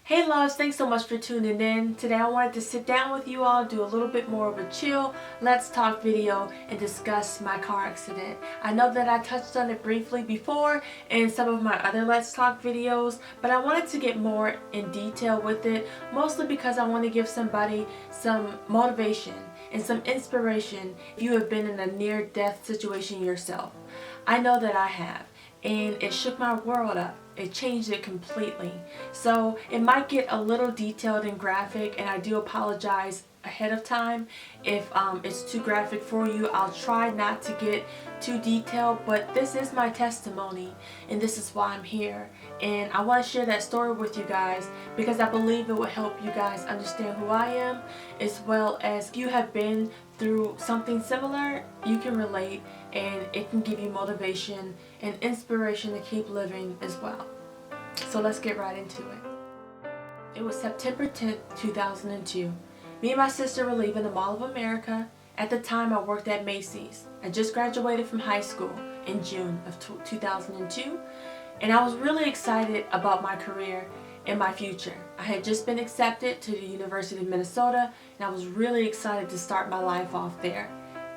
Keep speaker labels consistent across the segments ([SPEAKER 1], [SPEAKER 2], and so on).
[SPEAKER 1] Hey loves, thanks so much for tuning in. Today I wanted to sit down with you all, do a little bit more of a chill, let's talk video and discuss my car accident. I know that I touched on it briefly before in some of my other let's talk videos, but I wanted to get more in detail with it, mostly because I want to give somebody some motivation and some inspiration if you have been in a near-death situation yourself. I know that I have, and it shook my world up. It changed it completely. So it might get a little detailed and graphic, and I do apologize ahead of time if it's too graphic for you. I'll try not to get too detailed, but this is my testimony and this is why I'm here, and I want to share that story with you guys because I believe it will help you guys understand who I am, as well as if you have been through something similar, you can relate and it can give you motivation and inspiration to keep living as well. So let's get right into it. It was September 10th, 2002. Me and my sister were leaving the Mall of America. At the time I worked at Macy's. I just graduated from high school in June of 2002, and I was really excited about my career and my future. I had just been accepted to the University of Minnesota, and I was really excited to start my life off there.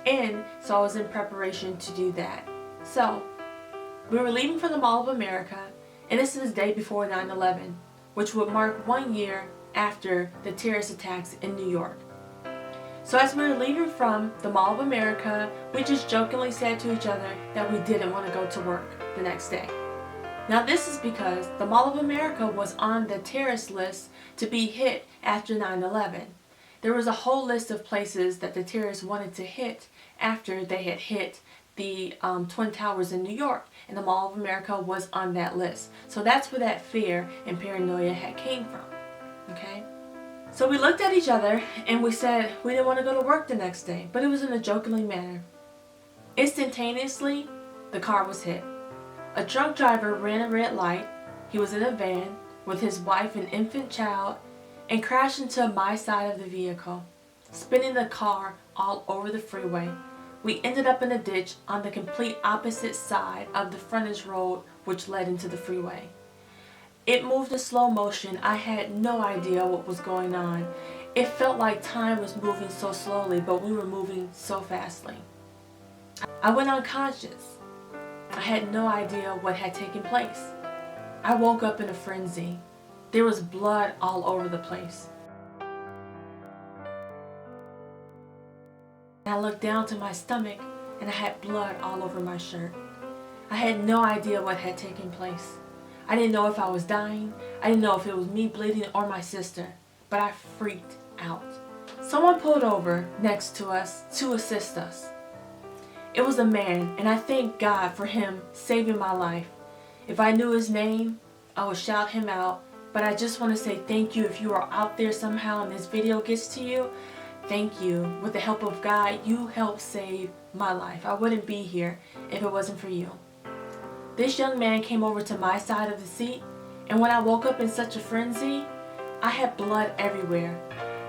[SPEAKER 1] And so I was in preparation to do that. So we were leaving from the Mall of America, and this is the day before 9/11, which would mark 1 year after the terrorist attacks in New York. So as we were leaving from the Mall of America, we just jokingly said to each other that we didn't want to go to work the next day. Now this is because the Mall of America was on the terrorist list to be hit after 9/11. There was a whole list of places that the terrorists wanted to hit after they had hit the Twin Towers in New York, and the Mall of America was on that list. So that's where that fear and paranoia had came from. Okay? So we looked at each other and we said we didn't want to go to work the next day, but it was in a jokingly manner. Instantaneously, the car was hit. A drunk driver ran a red light. He was in a van with his wife and infant child and crashed into my side of the vehicle, spinning the car all over the freeway. We ended up in a ditch on the complete opposite side of the frontage road which led into the freeway. It moved in slow motion. I had no idea what was going on. It felt like time was moving so slowly, but we were moving so fastly. I went unconscious. I had no idea what had taken place. I woke up in a frenzy. There was blood all over the place. I looked down to my stomach and I had blood all over my shirt. I had no idea what had taken place. I didn't know if I was dying. I didn't know if it was me bleeding or my sister, but I freaked out. Someone pulled over next to us to assist us. It was a man, and I thank God for him saving my life. If I knew his name, I would shout him out, but I just want to say thank you if you are out there somehow and this video gets to you. Thank you. With the help of God, you helped save my life. I wouldn't be here if it wasn't for you. This young man came over to my side of the seat, and when I woke up in such a frenzy, I had blood everywhere.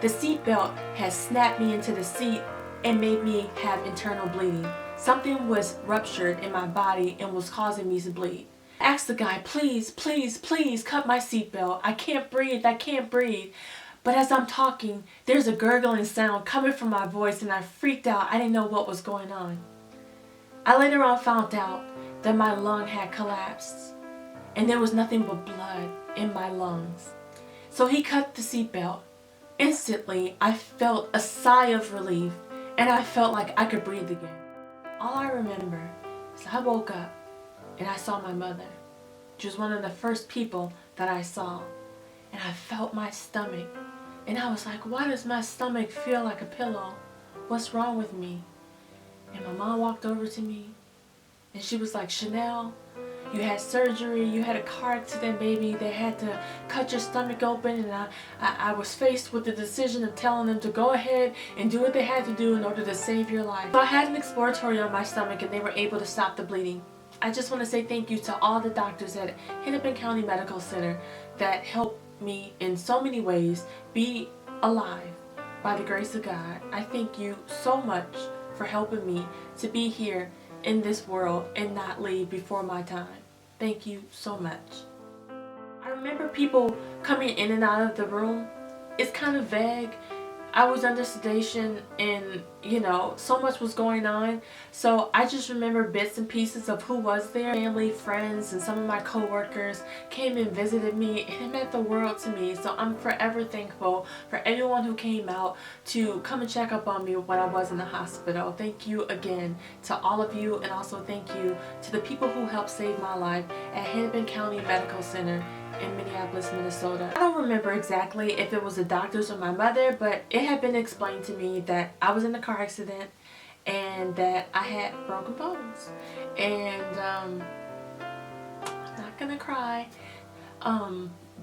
[SPEAKER 1] The seat belt had snapped me into the seat and made me have internal bleeding. Something was ruptured in my body and was causing me to bleed. I asked the guy, please, please, please cut my seatbelt. I can't breathe, I can't breathe. But as I'm talking, there's a gurgling sound coming from my voice and I freaked out. I didn't know what was going on. I later on found out that my lung had collapsed and there was nothing but blood in my lungs. So he cut the seatbelt. Instantly, I felt a sigh of relief and I felt like I could breathe again. All I remember is I woke up and I saw my mother. She was one of the first people that I saw, and I felt my stomach and I was like, why does my stomach feel like a pillow? What's wrong with me? And my mom walked over to me and she was like, Chanelle, you had surgery, you had a car accident, baby. They had to cut your stomach open, and I was faced with the decision of telling them to go ahead and do what they had to do in order to save your life. So I had an exploratory on my stomach and they were able to stop the bleeding. I just want to say thank you to all the doctors at Hennepin County Medical Center that helped me in so many ways be alive by the grace of God. I thank you so much for helping me to be here in this world and not leave before my time. Thank you so much. I remember people coming in and out of the room. It's kind of vague. I was under sedation and, you know, so much was going on. So I just remember bits and pieces of who was there. Family, friends, and some of my co-workers came and visited me, and it meant the world to me. So I'm forever thankful for everyone who came out to come and check up on me when I was in the hospital. Thank you again to all of you, and also thank you to the people who helped save my life at Hennepin County Medical Center in Minneapolis, Minnesota. I don't remember exactly if it was the doctors or my mother, but it had been explained to me that I was in a car accident and that I had broken bones. And I'm not gonna cry,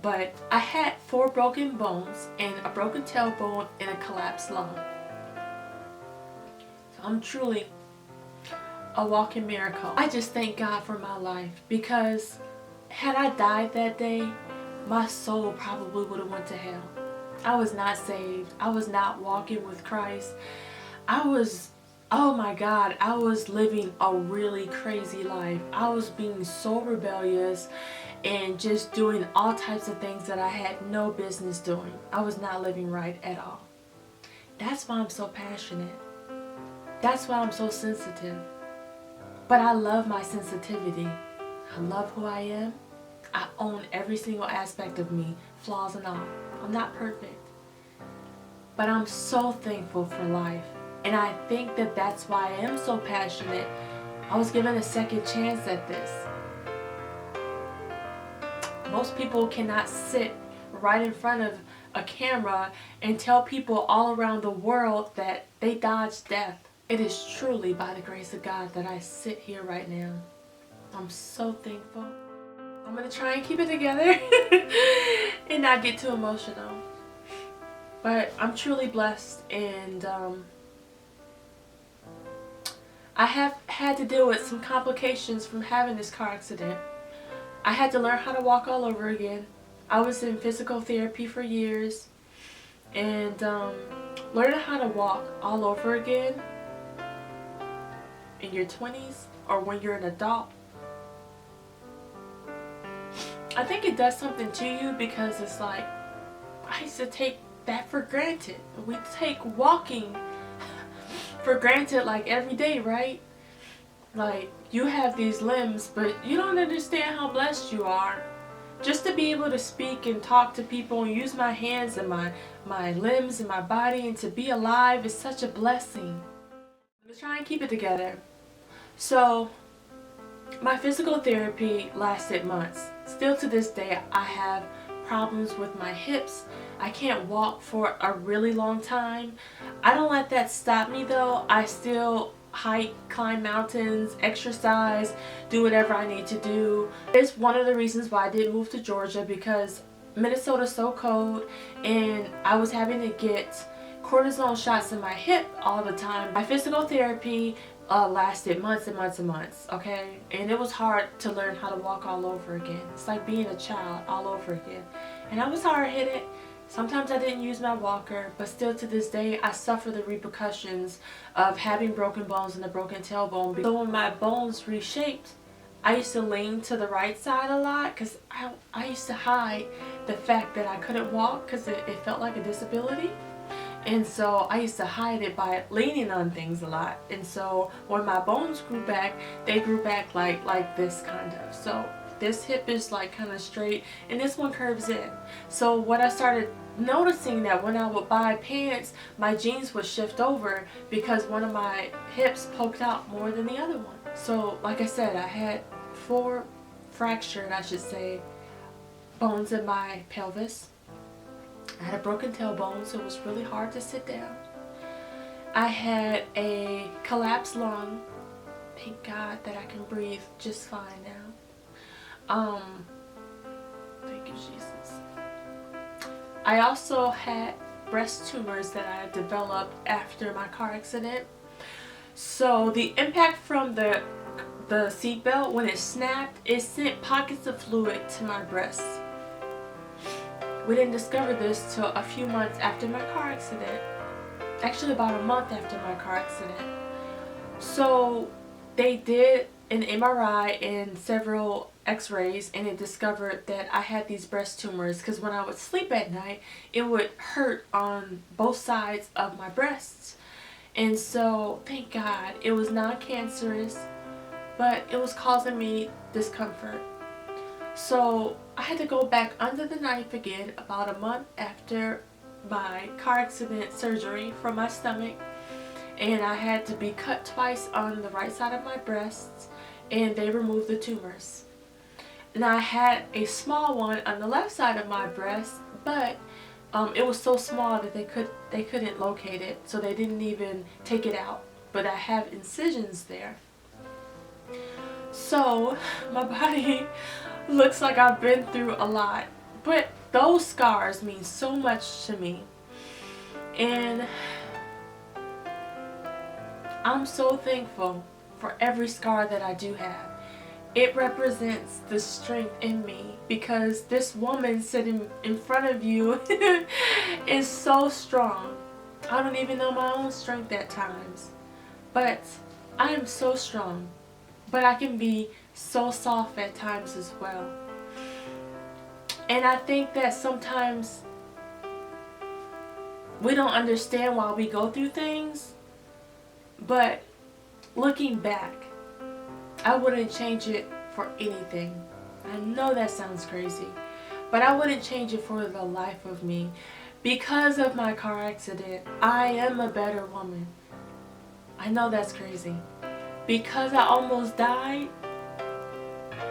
[SPEAKER 1] but I had 4 broken bones and a broken tailbone and a collapsed lung. So I'm truly a walking miracle. I just thank God for my life, because had I died that day, my soul probably would have went to hell. I was not saved. I was not walking with Christ. I was, oh my God, I was living a really crazy life. I was being so rebellious and just doing all types of things that I had no business doing. I was not living right at all. That's why I'm so passionate. That's why I'm so sensitive. But I love my sensitivity. I love who I am. I own every single aspect of me, flaws and all. I'm not perfect. But I'm so thankful for life. And I think that that's why I am so passionate. I was given a second chance at this. Most people cannot sit right in front of a camera and tell people all around the world that they dodged death. It is truly by the grace of God that I sit here right now. I'm so thankful. I'm going to try and keep it together and not get too emotional. But I'm truly blessed, and I have had to deal with some complications from having this car accident. I had to learn how to walk all over again. I was in physical therapy for years, and learning how to walk all over again in your 20s or when you're an adult, I think it does something to you, because it's like, I used to take that for granted. We take walking for granted like every day, right? Like, you have these limbs, but you don't understand how blessed you are. Just to be able to speak and talk to people and use my hands and my limbs and my body and to be alive is such a blessing. I'm going to try and keep it together. So, my physical therapy lasted months. Still to this day, I have problems with my hips. I can't walk for a really long time. I don't let that stop me though. I still hike, climb mountains, exercise, do whatever I need to do. It's one of the reasons why I did move to Georgia, because Minnesota's so cold and I was having to get cortisone shots in my hip all the time. My physical therapy lasted months and months and months, okay? And it was hard to learn how to walk all over again. It's like being a child all over again. And I was hard-headed. Sometimes I didn't use my walker, but still to this day I suffer the repercussions of having broken bones and a broken tailbone. So when my bones reshaped, I used to lean to the right side a lot, because I used to hide the fact that I couldn't walk, because it felt like a disability. And so I used to hide it by leaning on things a lot. And so when my bones grew back, they grew back like this kind of. So this hip is like kind of straight and this one curves in. So what I started noticing, that when I would buy pants, my jeans would shift over because one of my hips poked out more than the other one. So like I said, I had 4 fractured, I should say, bones in my pelvis. I had a broken tailbone, so it was really hard to sit down. I had a collapsed lung. Thank God that I can breathe just fine now. Thank you, Jesus. I also had breast tumors that I developed after my car accident. So the impact from the seatbelt, when it snapped, it sent pockets of fluid to my breasts. We didn't discover this till a few months after my car accident. Actually about a month after my car accident. So they did an MRI and several x-rays, and it discovered that I had these breast tumors because when I would sleep at night, it would hurt on both sides of my breasts. And so, thank God, it was non-cancerous, but it was causing me discomfort. So I had to go back under the knife again about a month after my car accident surgery for my stomach, and I had to be cut twice on the right side of my breasts, and they removed the tumors. And I had a small one on the left side of my breast, but it was so small that they couldn't locate it, so they didn't even take it out. But I have incisions there. So my body looks like I've been through a lot, but those scars mean so much to me, and I'm so thankful for every scar that I do have. It represents the strength in me, because this woman sitting in front of you is so strong. I don't even know my own strength at times, but I am so strong. But I can be so soft at times as well. And I think that sometimes we don't understand why we go through things, but looking back, I wouldn't change it for anything. I know that sounds crazy, but I wouldn't change it for the life of me. Because of my car accident, I am a better woman. I know that's crazy. Because I almost died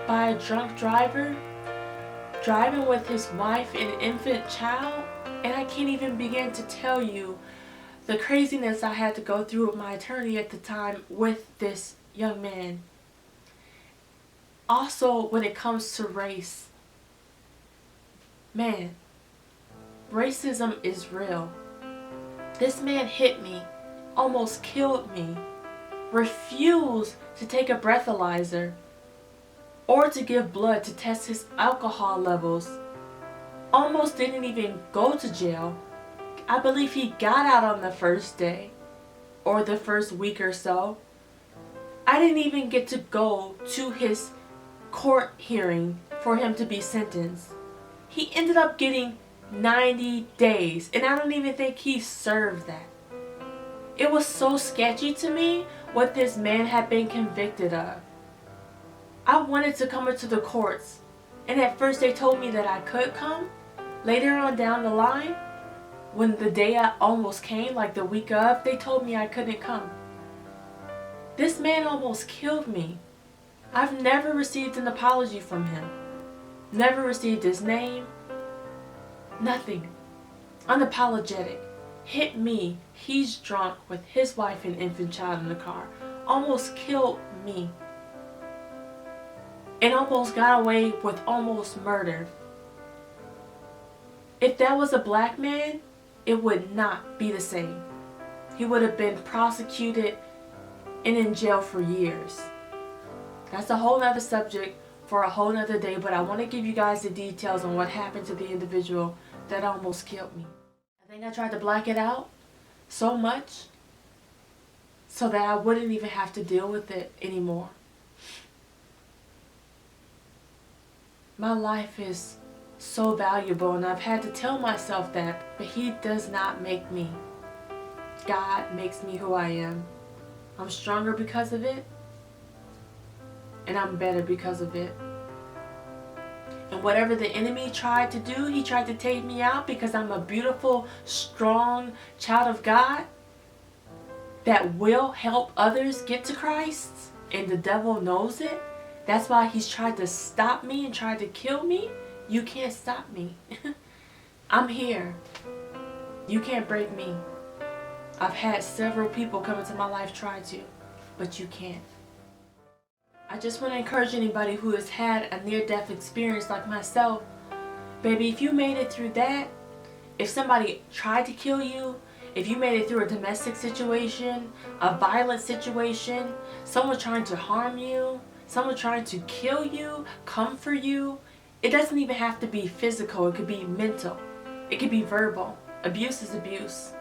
[SPEAKER 1] by a drunk driver, driving with his wife and infant child, and I can't even begin to tell you the craziness I had to go through with my attorney at the time with this young man. Also, when it comes to race, man, racism is real. This man hit me, almost killed me, refused to take a breathalyzer or to give blood to test his alcohol levels, almost didn't even go to jail. I believe he got out on the first day or the first week or so. I didn't even get to go to his court hearing for him to be sentenced. He ended up getting 90 days, and I don't even think he served that. It was so sketchy to me what this man had been convicted of. I wanted to come into the courts, and at first they told me that I could come. Later on down the line, when the day I almost came, like the week of, they told me I couldn't come. This man almost killed me. I've never received an apology from him. Never received his name. Nothing. Unapologetic. Hit me. He's drunk with his wife and infant child in the car. Almost killed me. And almost got away with almost murder. If that was a black man, it would not be the same. He would have been prosecuted and in jail for years. That's a whole nother subject for a whole nother day, but I want to give you guys the details on what happened to the individual that almost killed me. I think I tried to black it out so much so that I wouldn't even have to deal with it anymore. My life is so valuable, and I've had to tell myself that, but He does not make me. God makes me who I am. I'm stronger because of it, and I'm better because of it. And whatever the enemy tried to do, he tried to take me out because I'm a beautiful, strong child of God that will help others get to Christ, and the devil knows it. That's why he's tried to stop me and tried to kill me. You can't stop me. I'm here. You can't break me. I've had several people come into my life try to, but you can't. I just want to encourage anybody who has had a near-death experience like myself. Baby, if you made it through that, if somebody tried to kill you, if you made it through a domestic situation, a violent situation, someone trying to harm you, someone trying to kill you, come for you, it doesn't even have to be physical. It could be mental. It could be verbal. Abuse is abuse.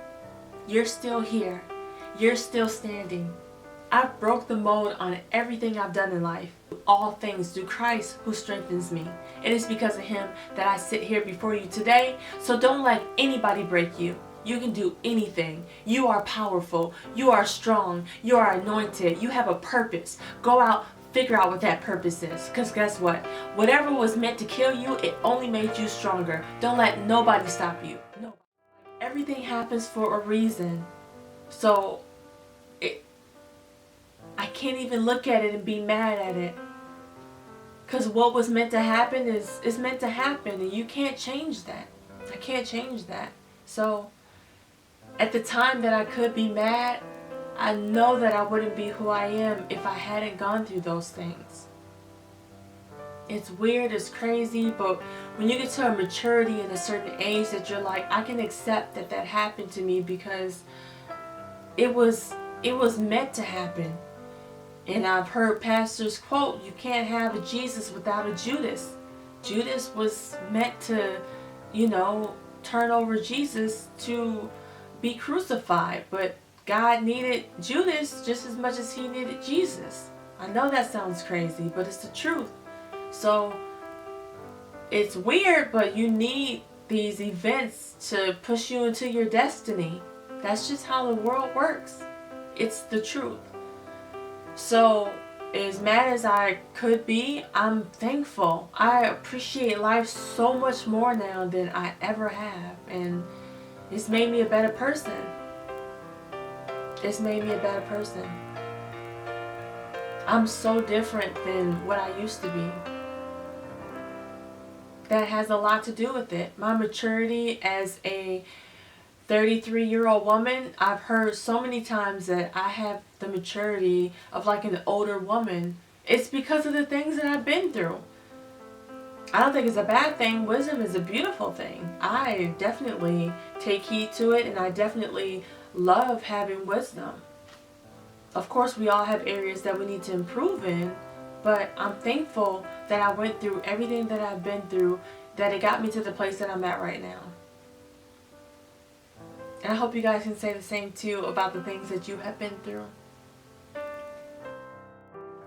[SPEAKER 1] You're still here. You're still standing. I've broke the mold on everything I've done in life. all things through Christ who strengthens me. It is because of him that I sit here before you today. So don't let anybody break you. You can do anything. You are powerful. You are strong. You are anointed. You have a purpose. Go out, figure out what that purpose is. Because guess what? Whatever was meant to kill you, it only made you stronger. Don't let nobody stop you. No. Everything happens for a reason. So I can't even look at it and be mad at it. Because what was meant to happen is meant to happen. And you can't change that. I can't change that. So at the time that I could be mad, I know that I wouldn't be who I am if I hadn't gone through those things. It's weird, it's crazy, but when you get to a maturity and a certain age that you're like, I can accept that that happened to me because it was meant to happen. And I've heard pastors quote, you can't have a Jesus without a Judas. Judas was meant to, turn over Jesus to be crucified. But God needed Judas just as much as he needed Jesus. I know that sounds crazy, but it's the truth. So it's weird, but you need these events to push you into your destiny. That's just how the world works. It's the truth. So, as mad as I could be, I'm thankful. I appreciate life so much more now than I ever have. And it's made me a better person. It's made me a better person. I'm so different than what I used to be. That has a lot to do with it. My maturity as a 33-year-old woman, I've heard so many times that I have the maturity of like an older woman. It's because of the things that I've been through. I don't think it's a bad thing. Wisdom is a beautiful thing. I definitely take heed to it, and I definitely love having wisdom. Of course, we all have areas that we need to improve in, but I'm thankful that I went through everything that I've been through, that it got me to the place that I'm at right now. And I hope you guys can say the same too about the things that you have been through.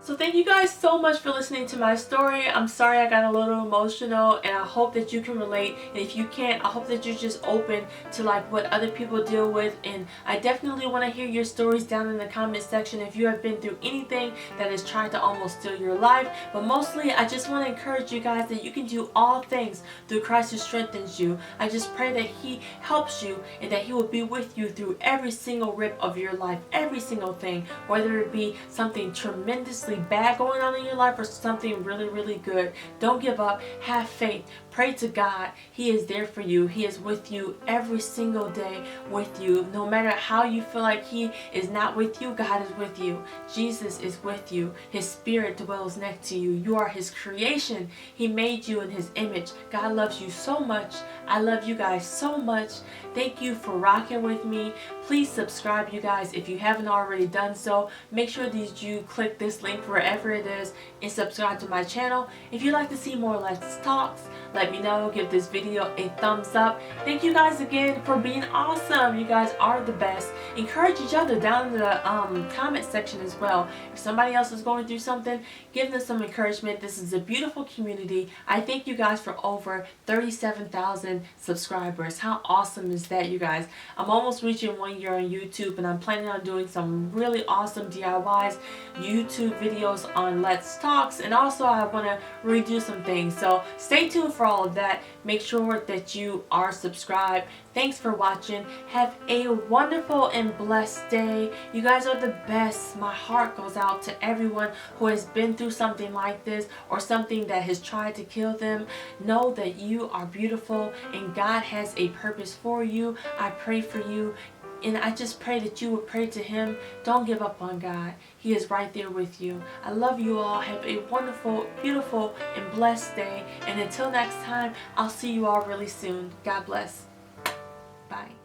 [SPEAKER 1] So thank you guys so much for listening to my story. I'm sorry I got a little emotional, and I hope that you can relate. And if you can't, I hope that you're just open to like what other people deal with. And I definitely want to hear your stories down in the comment section if you have been through anything that is trying to almost steal your life. But mostly, I just want to encourage you guys that you can do all things through Christ who strengthens you. I just pray that he helps you and that he will be with you through every single rip of your life, every single thing, whether it be something tremendously bad going on in your life or something really, really good. Don't give up. Have faith. Pray to God. He is there for you. He is with you every single day with you. No matter how you feel like he is not with you, God is with you. Jesus is with you. His spirit dwells next to you. You are his creation. He made you in his image. God loves you so much. I love you guys so much. Thank you for rocking with me. Please subscribe, you guys, if you haven't already done so. Make sure that you click this link wherever it is and subscribe to my channel. If you'd like to see more Let's Talks, let me know. Give this video a thumbs up. Thank you guys again for being awesome. You guys are the best. Encourage each other down in the comment section as well. If somebody else is going through something, give them some encouragement. This is a beautiful community. I thank you guys for over 37,000 subscribers. How awesome is that, you guys? I'm almost reaching 1 year on YouTube, and I'm planning on doing some really awesome DIYs, YouTube videos on Let's Talks, and also I want to redo some things. So stay tuned for all of that. Make sure that you are subscribed. Thanks for watching. Have a wonderful and blessed day. You guys are the best. My heart goes out to everyone who has been through something like this or something that has tried to kill them. Know that you are beautiful and God has a purpose for you. I pray for you. And I just pray that you would pray to him. Don't give up on God. He is right there with you. I love you all. Have a wonderful, beautiful, and blessed day. And until next time, I'll see you all really soon. God bless. Bye.